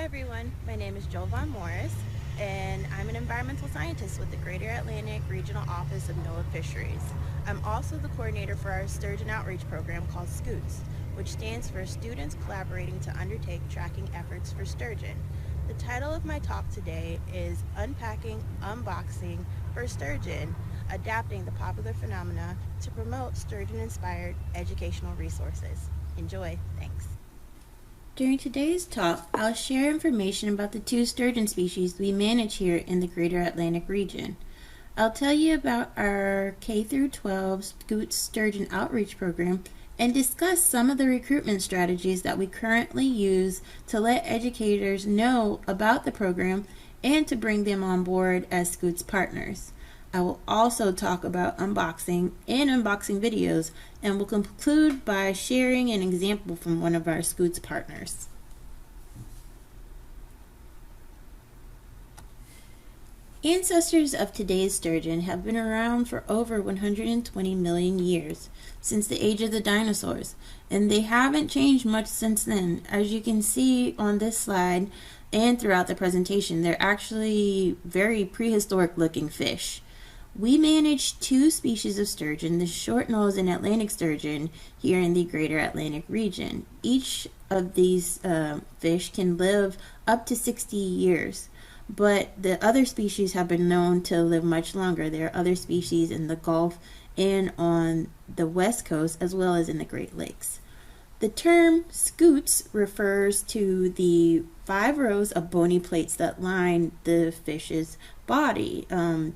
everyone, my name is Jolvan and I'm an environmental scientist with the Greater Atlantic Regional Office of NOAA Fisheries. I'm also the coordinator for our sturgeon outreach program called SCUTES, which stands for Students Collaborating to Undertake Tracking Efforts for Sturgeon. The title of my talk today is Unpacking, Unboxing for Sturgeon, Adapting the Popular Phenomena to Promote Sturgeon-Inspired Educational Resources. Enjoy. Thanks. During today's talk, I'll share information about the two sturgeon species we manage here in the Greater Atlantic region. I'll tell you about our K-12 SCUTES Sturgeon Outreach Program and discuss some of the recruitment strategies that we currently use to let educators know about the program and to bring them on board as SCUTES partners. I will also talk about unboxing and unboxing videos, and will conclude by sharing an example from one of our SCUTES partners. Ancestors of today's sturgeon have been around for over 120 million years, since the age of the dinosaurs, and they haven't changed much since then. As you can see on this slide and throughout the presentation, they're actually very prehistoric looking fish. We manage two species of sturgeon, the short-nosed and Atlantic sturgeon, here in the Greater Atlantic region. Each of these fish can live up to 60 years, but the other species have been known to live much longer. There are other species in the Gulf and on the West Coast, as well as in the Great Lakes. The term scutes refers to the 5 rows of bony plates that line the fish's body.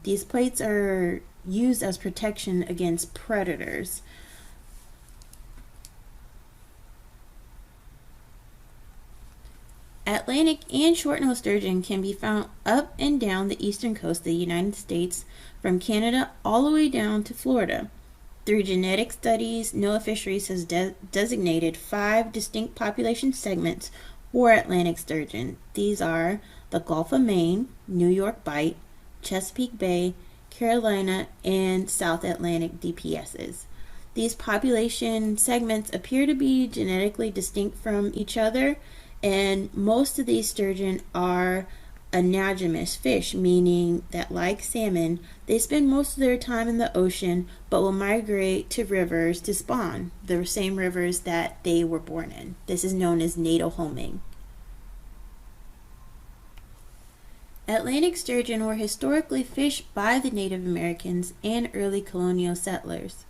These plates are used as protection against predators. Atlantic and short-nosed sturgeon can be found up and down the eastern coast of the United States, from Canada all the way down to Florida. Through genetic studies, NOAA Fisheries has designated 5 distinct population segments for Atlantic sturgeon. These are the Gulf of Maine, New York Bight, Chesapeake Bay, Carolina, and South Atlantic DPSs. These population segments appear to be genetically distinct from each other, and most of these sturgeon are anadromous fish, meaning that, like salmon, they spend most of their time in the ocean but will migrate to rivers to spawn, the same rivers that they were born in. This is known as natal homing. Atlantic sturgeon were historically fished by the Native Americans and early colonial settlers.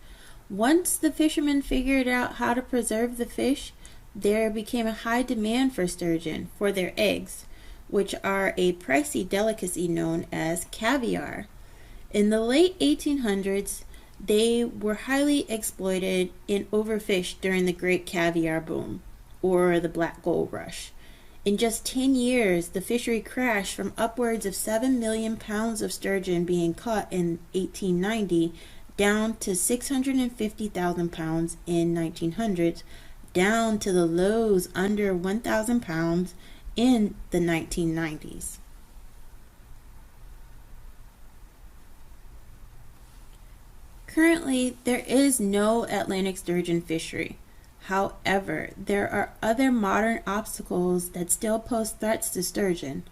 Once the fishermen figured out how to preserve the fish, there became a high demand for sturgeon for their eggs, which are a pricey delicacy known as caviar. In the late 1800s, they were highly exploited and overfished during the Great Caviar Boom, or the Black Gold Rush. In just 10 years, the fishery crashed from upwards of 7 million pounds of sturgeon being caught in 1890 down to 650,000 pounds in 1900s, down to the lows under 1,000 pounds in the 1990s. Currently, there is no Atlantic sturgeon fishery. However, there are other modern obstacles that still pose threats to sturgeon.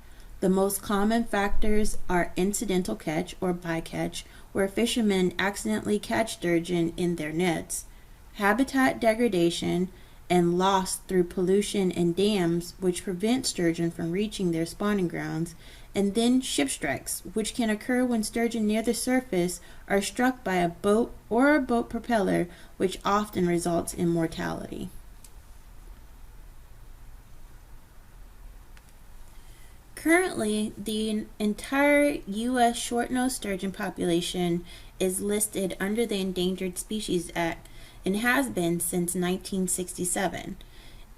The most common factors are incidental catch or bycatch, where fishermen accidentally catch sturgeon in their nets, habitat degradation, and loss through pollution and dams, which prevent sturgeon from reaching their spawning grounds, and then ship strikes, which can occur when sturgeon near the surface are struck by a boat or a boat propeller, which often results in mortality. Currently, the entire U.S. short-nosed sturgeon population is listed under the Endangered Species Act and has been since 1967.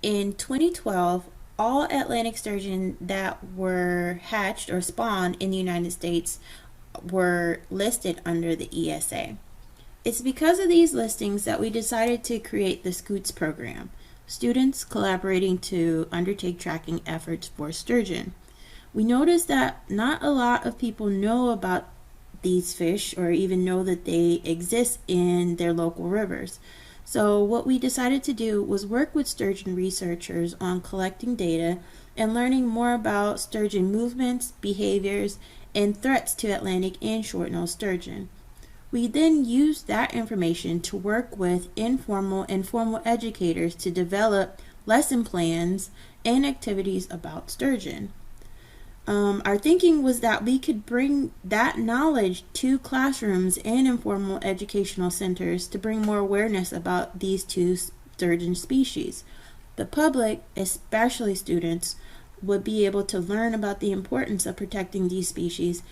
In 2012, all Atlantic sturgeon that were hatched or spawned in the United States were listed under the ESA. It's because of these listings that we decided to create the SCUTES program, Students Collaborating to Undertake Tracking Efforts for Sturgeon. We noticed that not a lot of people know about these fish or even know that they exist in their local rivers. So what we decided to do was work with sturgeon researchers on collecting data and learning more about sturgeon movements, behaviors, and threats to Atlantic and short-nosed sturgeon. We then use that information to work with informal and formal educators to develop lesson plans and activities about sturgeon. Our thinking was that we could bring that knowledge to classrooms and informal educational centers to bring more awareness about these two sturgeon species. The public, especially students, would be able to learn about the importance of protecting these species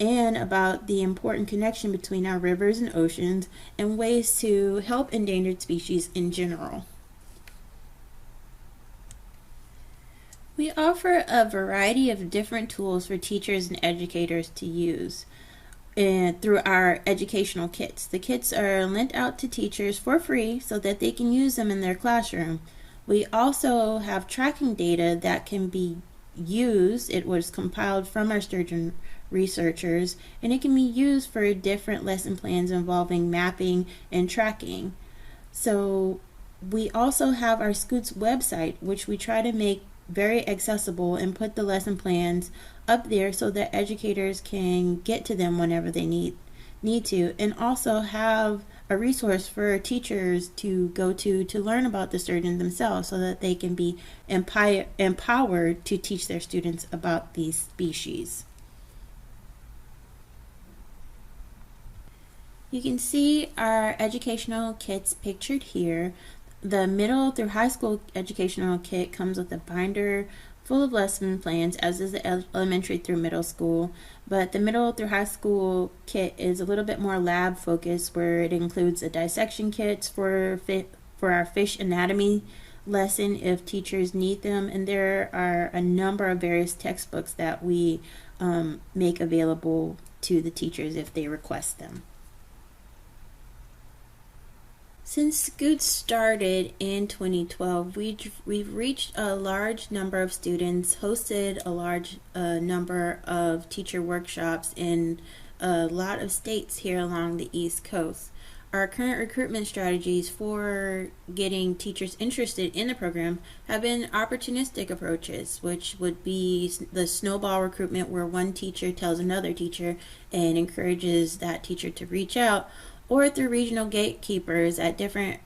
and about the important connection between our rivers and oceans and ways to help endangered species in general. We offer a variety of different tools for teachers and educators to use through our educational kits. The kits are lent out to teachers for free so that they can use them in their classroom. We also have tracking data that can be used. It was compiled from our sturgeon researchers, and it can be used for different lesson plans involving mapping and tracking. So we also have our SCUTES website, which we try to make very accessible and put the lesson plans up there so that educators can get to them whenever they need to, and also have a resource for teachers to go to learn about the sturgeon themselves so that they can be empowered to teach their students about these species. You can see our educational kits pictured here. The middle through high school educational kit comes with a binder full of lesson plans, as is the elementary through middle school, but the middle through high school kit is a little bit more lab focused, where it includes a dissection kits for our fish anatomy lesson if teachers need them, and there are a number of various textbooks that we make available to the teachers if they request them. Since SCUTES started in 2012, we've reached a large number of students, hosted a large number of teacher workshops in a lot of states here along the East Coast. Our current recruitment strategies for getting teachers interested in the program have been opportunistic approaches, which would be the snowball recruitment, where one teacher tells another teacher and encourages that teacher to reach out, or through regional gatekeepers at different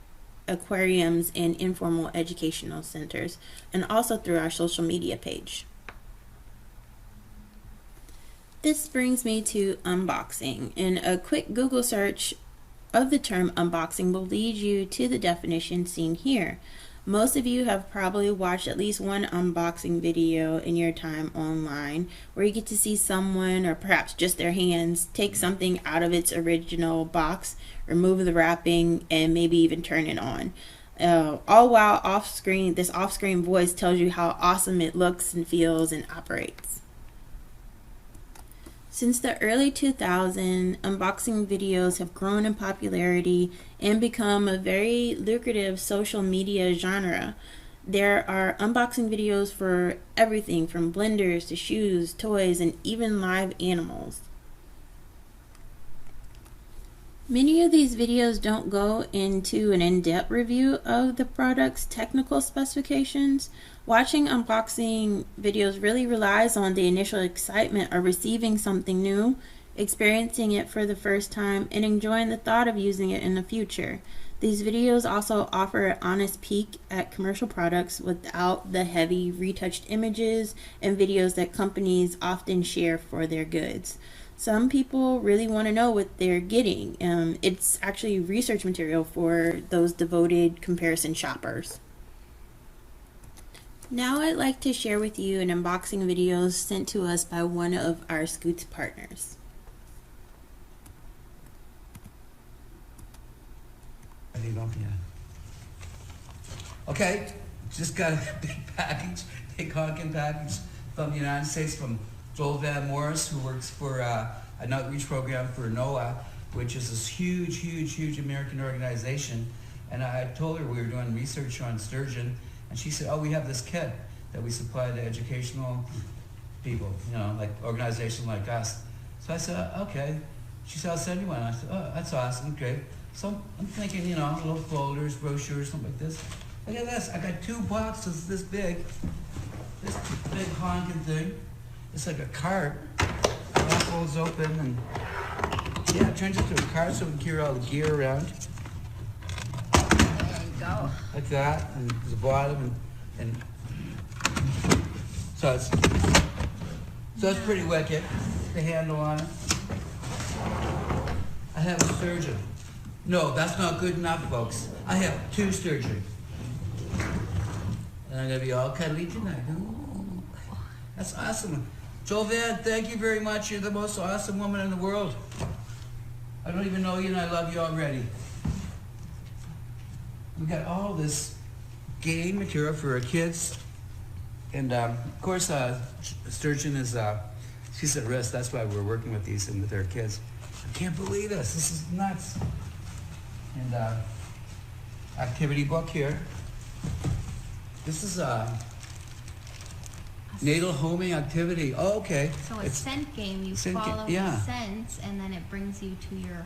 aquariums and informal educational centers, and also through our social media page. This brings me to unboxing, and a quick Google search of the term unboxing will lead you to the definition seen here. Most of you have probably watched at least one unboxing video in your time online, where you get to see someone, or perhaps just their hands, take something out of its original box, remove the wrapping, and maybe even turn it on. All while this off-screen voice tells you how awesome it looks and feels and operates. Since the early 2000s, unboxing videos have grown in popularity and become a very lucrative social media genre. There are unboxing videos for everything from blenders to shoes, toys, and even live animals. Many of these videos don't go into an in-depth review of the product's technical specifications. Watching unboxing videos really relies on the initial excitement of receiving something new, experiencing it for the first time, and enjoying the thought of using it in the future. These videos also offer an honest peek at commercial products without the heavy retouched images and videos that companies often share for their goods. Some people really want to know what they're getting. It's actually research material for those devoted comparison shoppers. Now I'd like to share with you an unboxing video sent to us by one of our SCUTES partners. Okay, just got a big honking package from the United States from Jolvan, who works for an outreach program for NOAA, which is this huge American organization. And I told her we were doing research on sturgeon, and she said, oh, we have this kit that we supply to educational people, like organizations like us. So I said, okay. She said, I'll send you one. I said, oh, that's awesome, great. So I'm thinking, little folders, brochures, something like this. Look at this, I got 2 boxes this big this big honking thing. It's like a cart. That folds open and yeah, it turns into a cart so we can carry all the gear around. There you go. Like that, and the bottom and so it's pretty wicked. The handle on it. I have a sturgeon. No, that's not good enough, folks. I have 2 sturgeon. And I'm gonna be all cuddly tonight. Ooh, that's awesome. Jolvan, thank you very much. You're the most awesome woman in the world. I don't even know you and I love you already. We got all this game material for our kids. And of course, sturgeon is, she's at risk. That's why we're working with these and with our kids. I can't believe this. This is nuts. And activity book here. This is a natal homing activity. Oh, okay. So a scent game, you scent follow yeah. the scents, and then it brings you to your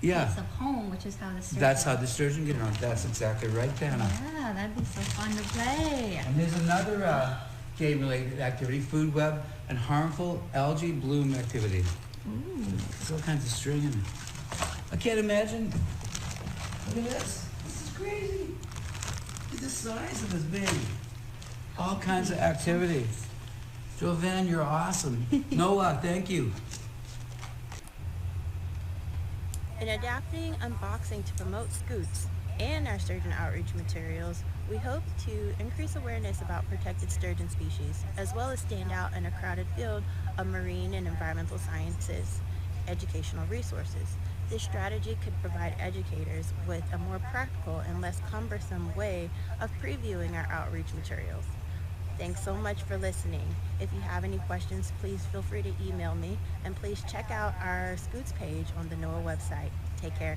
yeah. place of home, which is how the sturgeon. That's how the sturgeon get around. That's exactly right, Dana. Yeah, that'd be so fun to play. And there's another game-related activity, food web and harmful algae bloom activity. Ooh. There's all kinds of string in it. I can't imagine. Look at this. This is crazy. Look at the size of this baby. All kinds of activity. Jolvan, you're awesome. NOAA, thank you. In adapting unboxing to promote SCUTES and our sturgeon outreach materials, we hope to increase awareness about protected sturgeon species, as well as stand out in a crowded field of marine and environmental sciences educational resources. This strategy could provide educators with a more practical and less cumbersome way of previewing our outreach materials. Thanks so much for listening. If you have any questions, please feel free to email me, and please check out our SCUTES page on the NOAA website. Take care.